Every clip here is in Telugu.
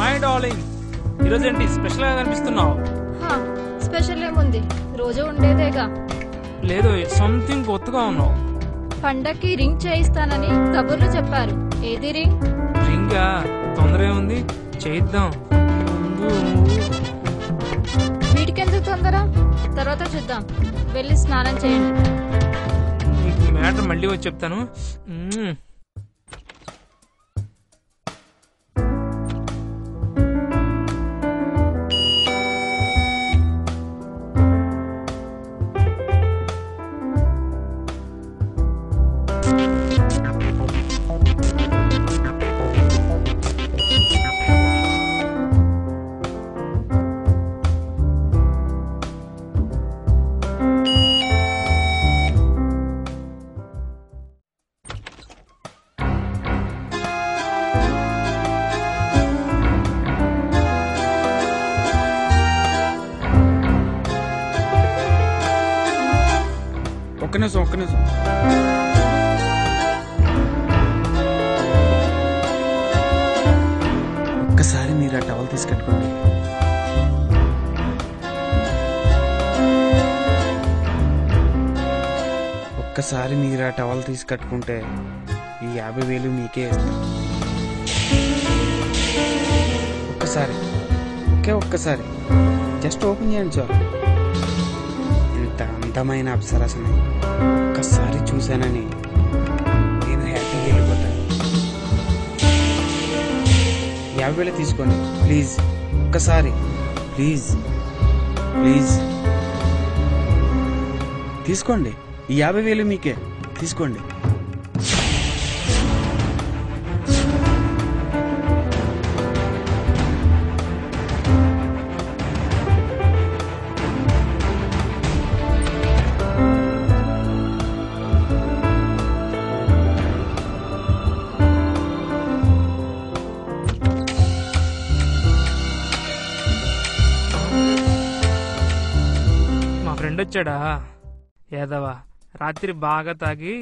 మై డార్లింగ్, ఈరోజు ఏంటి స్పెషల్ గా కనిపిస్తున్నావు? స్పెషల్ ఏముంది, రోజు ఉండేదేగా. లేదు, సంథింగ్ కొత్తగా ఉన్నావు. పండక్కి రింగ్ చేయిస్తానని కబుర్లు చెప్పారు. ఏది రింగ్? రింగా? తొందర ఏముంది, చేయిద్దాం. వీటికెందుకు తొందర? తర్వాత చూద్దాం. వెళ్ళి స్నానం చేయండి. మ్యాటర్ మళ్ళీ వచ్చి చెప్తాను. ఒక్క నిమిషం. ఒక్కసారి మీరు ఆ టవల్ తీసుకెట్టుకోండి. ఒక్కసారి మీరు ఆ టవల్ తీసుకట్టుకుంటే ఈ 50,000 మీకే ఇస్తాను. ఒక్కసారి జస్ట్ ఓపెన్ చేయండి చాలు. ఇంత అందమైన అప్సరసని ఒక్కసారి చూశానని నేను హ్యాపీగా వెళ్ళిపోతాను. 50,000 తీసుకోండి ప్లీజ్. ఒక్కసారి ప్లీజ్ తీసుకోండి. ఈ 50,000 మీకే, తీసుకోండి. ఫ్రెండ్ వచ్చాడా యాదవా? రాత్రి బాగా తాగి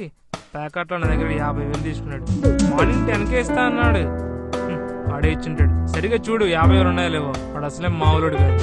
ప్యాకెట్లో నా దగ్గర 50,000 తీసుకున్నాడు. మార్నింగ్ 10కే ఇస్తా అన్నాడు. వాడే ఇచ్చింటాడు. సరిగా చూడు 50,000 ఉన్నాయో లేవో. వాడు అసలే మామూలుడు కాదు.